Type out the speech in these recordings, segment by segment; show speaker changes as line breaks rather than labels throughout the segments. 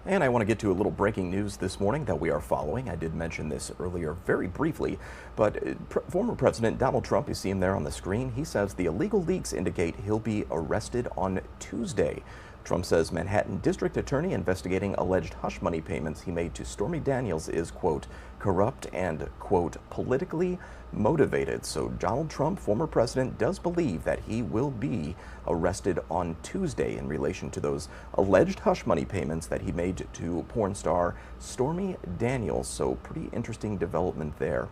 And I want to get to a little breaking news this morning that we are following. I did mention this earlier very briefly, but former President Donald Trump, you see him there on the screen, he says the illegal leaks indicate he'll be arrested on Tuesday. Trump says Manhattan District Attorney investigating alleged hush money payments he made to Stormy Daniels is, quote, corrupt and, quote, politically motivated. So Donald Trump, former president, does believe that he will be arrested on Tuesday in relation to those alleged hush money payments that he made to porn star Stormy Daniels. So pretty interesting development there.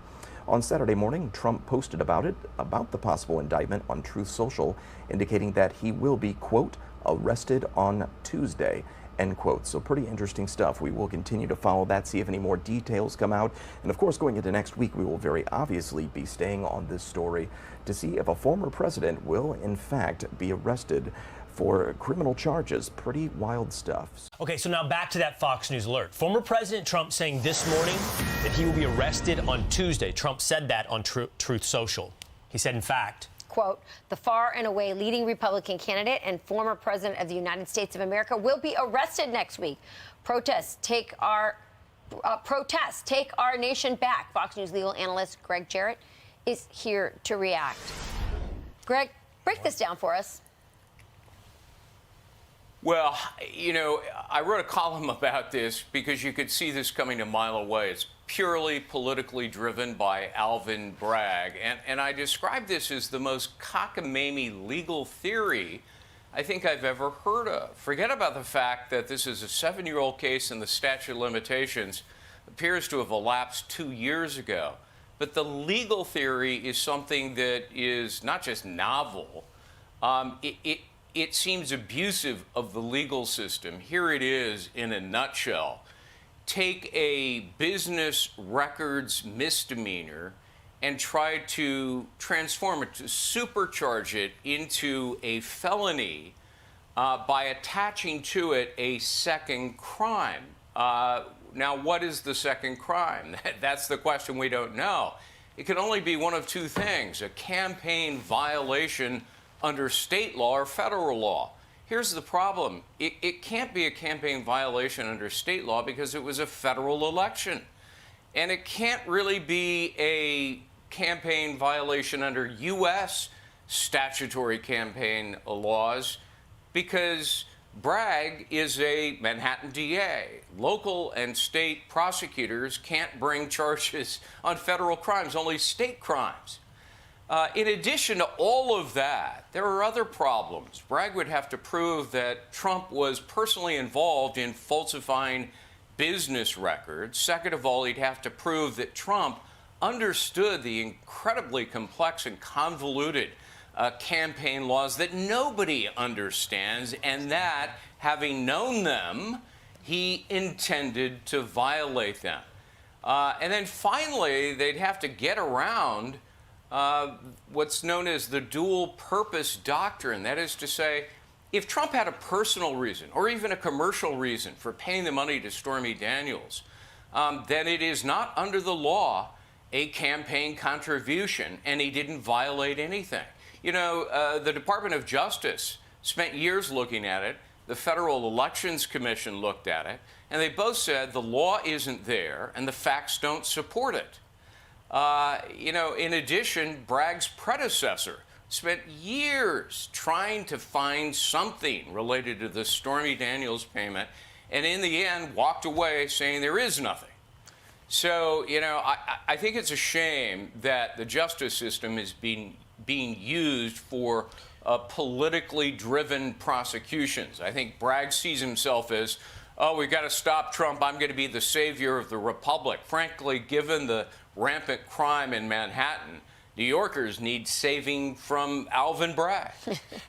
On Saturday morning, Trump posted about the possible indictment on Truth Social, indicating that he will be, quote, arrested on Tuesday, end quote. So pretty interesting stuff. We will continue to follow that, see if any more details come out. And of course, going into next week, we will very obviously be staying on this story to see if a former president will in fact be arrested for criminal charges. Pretty wild stuff.
Okay, so now back to that Fox News alert. Former President Trump saying this morning that he will be arrested on Tuesday. Trump said that on Truth Social. He said, in fact,
quote, the far and away leading Republican candidate and former president of the United States of America will be arrested next week. Protests take our nation back. Fox News legal analyst Greg Jarrett is here to react. Greg, break this down for us.
Well, you know, I wrote a column about this because you could see this coming a mile away. It's purely politically driven by Alvin Bragg. And I described this as the most cockamamie legal theory I think I've ever heard of. Forget about the fact that this is a 7-year-old case and the statute of limitations appears to have elapsed 2 years ago. But the legal theory is something that is not just novel, it seems abusive of the legal system. Here it is in a nutshell. Take a business records misdemeanor and try to transform it, to supercharge it into a felony by attaching to it a second crime. Now, what is the second crime? That's the question we don't know. It can only be one of two things: a campaign violation under state law or federal law. Here's the problem. It can't be a campaign violation under state law because it was a federal election. And it can't really be a campaign violation under U.S. statutory campaign laws because Bragg is a Manhattan DA. Local and state prosecutors can't bring charges on federal crimes, only state crimes. In addition to all of that, there are other problems. Bragg would have to prove that Trump was personally involved in falsifying business records. Second of all, he'd have to prove that Trump understood the incredibly complex and convoluted campaign laws that nobody understands, and that, having known them, he intended to violate them. And then finally, they'd have to get around what's known as the dual purpose doctrine. That is to say, if Trump had a personal reason or even a commercial reason for paying the money to Stormy Daniels, then it is not under the law a campaign contribution, and he didn't violate anything. You know, the Department of Justice spent years looking at it. The Federal Elections Commission looked at it, and they both said the law isn't there and the facts don't support it. You know, in addition, Bragg's predecessor spent years trying to find something related to the Stormy Daniels payment, and in the end walked away saying there is nothing. So, you know, I think it's a shame that the justice system is being used for politically driven prosecutions. I think Bragg sees himself as, oh, we've got to stop Trump. I'm going to be the savior of the republic. Frankly, given the rampant crime in Manhattan, New Yorkers need saving from Alvin Bragg.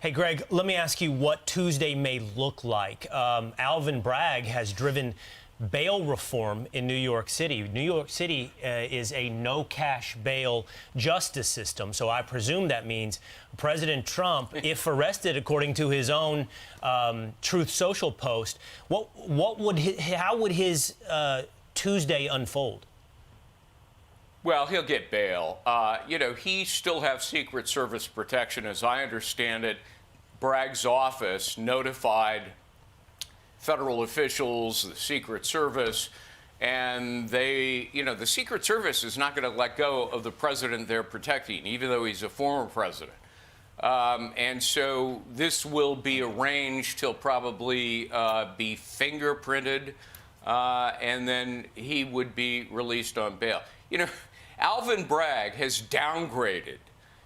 Hey, Greg, let me ask you what Tuesday may look like. Alvin Bragg has driven bail reform in New York City. New York City is a no-cash bail justice system, so I presume that means President Trump, if arrested according to his own Truth Social post, how would his Tuesday unfold?
Well, he'll get bail. He still has Secret Service protection, as I understand it. Bragg's office notified federal officials, the Secret Service, and the Secret Service is not going to let go of the president they're protecting, even though he's a former president. And so this will be arranged. He'll probably be fingerprinted, and then he would be released on bail. Alvin Bragg has downgraded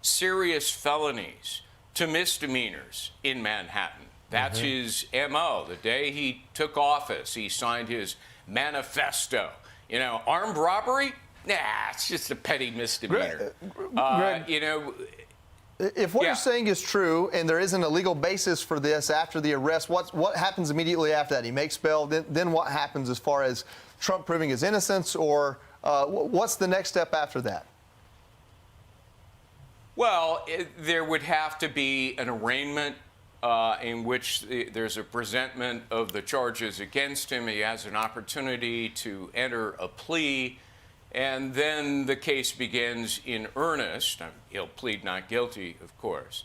serious felonies to misdemeanors in Manhattan. That's his MO. The day he took office, he signed his manifesto. Armed robbery? Nah, it's just a petty misdemeanor.
Greg, if what you're saying is true and there isn't a legal basis for this after the arrest, what happens immediately after that? He makes bail. Then what happens as far as Trump proving his innocence, or what's the next step after that?
Well, there would have to be an arraignment in which there's a presentment of the charges against him. He has an opportunity to enter a plea, and then the case begins in earnest. He'll plead not guilty, of course.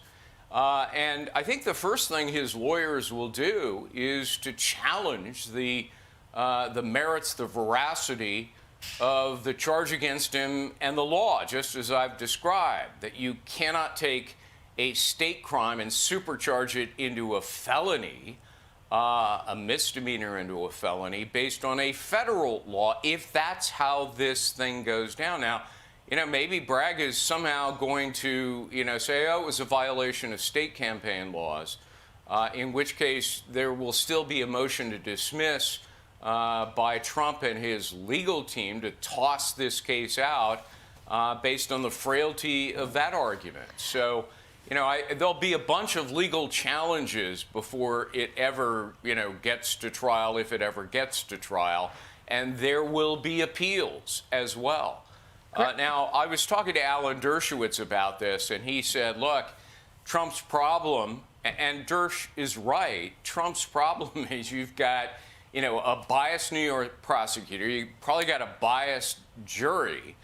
And I think the first thing his lawyers will do is to challenge the merits, the veracity of the charge against him and the law, just as I've described, that you cannot take a state crime and supercharge it into a felony, a misdemeanor into a felony, based on a federal law, if that's how this thing goes down. Now, maybe Bragg is somehow going to, say, oh, it was a violation of state campaign laws, in which case there will still be a motion to dismiss by Trump and his legal team to toss this case out based on the frailty of that argument. So, there'll be a bunch of legal challenges before it ever, gets to trial, if it ever gets to trial, and there will be appeals as well. Now, I was talking to Alan Dershowitz about this, and he said, look, Trump's problem, and Dersh is right, Trump's problem is you've got, a biased New York prosecutor, you probably got a biased jury,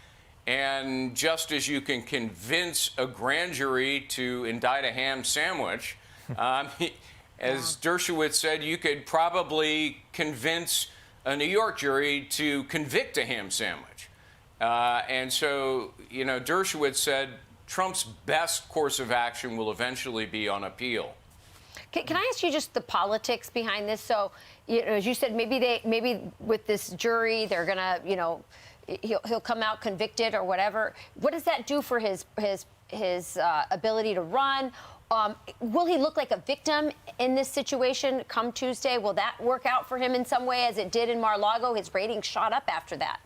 and just as you can convince a grand jury to indict a ham sandwich, as Dershowitz said, you could probably convince a New York jury to convict a ham sandwich. And so, Dershowitz said Trump's best course of action will eventually be on appeal.
Can I ask you just the politics behind this? So, as you said, maybe with this jury, they're gonna, he'll come out convicted or whatever. What does that do for his ability to run? Will he look like a victim in this situation come Tuesday? Will that work out for him in some way, as it did in Mar-a-Lago? His ratings shot up after that.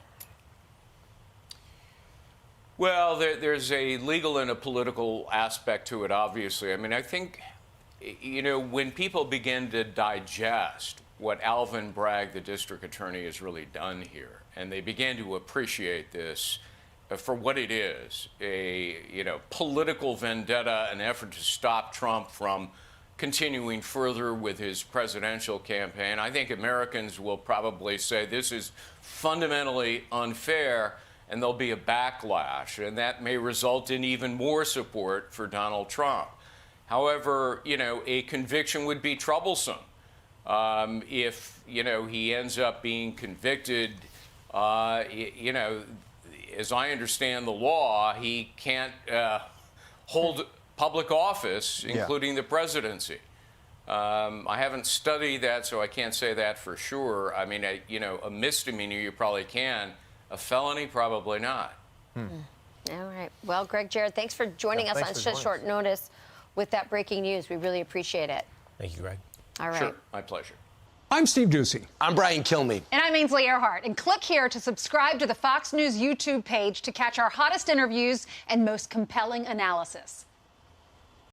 Well, there's a legal and a political aspect to it, obviously. I mean, I think, when people begin to digest what Alvin Bragg, the district attorney, has really done here, and they begin to appreciate this for what it is, a political vendetta, an effort to stop Trump from continuing further with his presidential campaign, I think Americans will probably say this is fundamentally unfair, and there'll be a backlash, and that may result in even more support for Donald Trump. However, a conviction would be troublesome. If, he ends up being convicted, as I understand the law, he can't hold public office, including the presidency. I haven't studied that, so I can't say that for sure. I mean, a misdemeanor you probably can. A felony, probably not.
All right. Well, Greg, Jared, thanks for joining us on such short notice with that breaking news. We really appreciate it.
Thank you, Greg.
All right.
Sure, my pleasure.
I'm Steve Doocy.
I'm Brian Kilmeade.
And I'm Ainsley Earhart. And click here to subscribe to the Fox News YouTube page to catch our hottest interviews and most compelling analysis.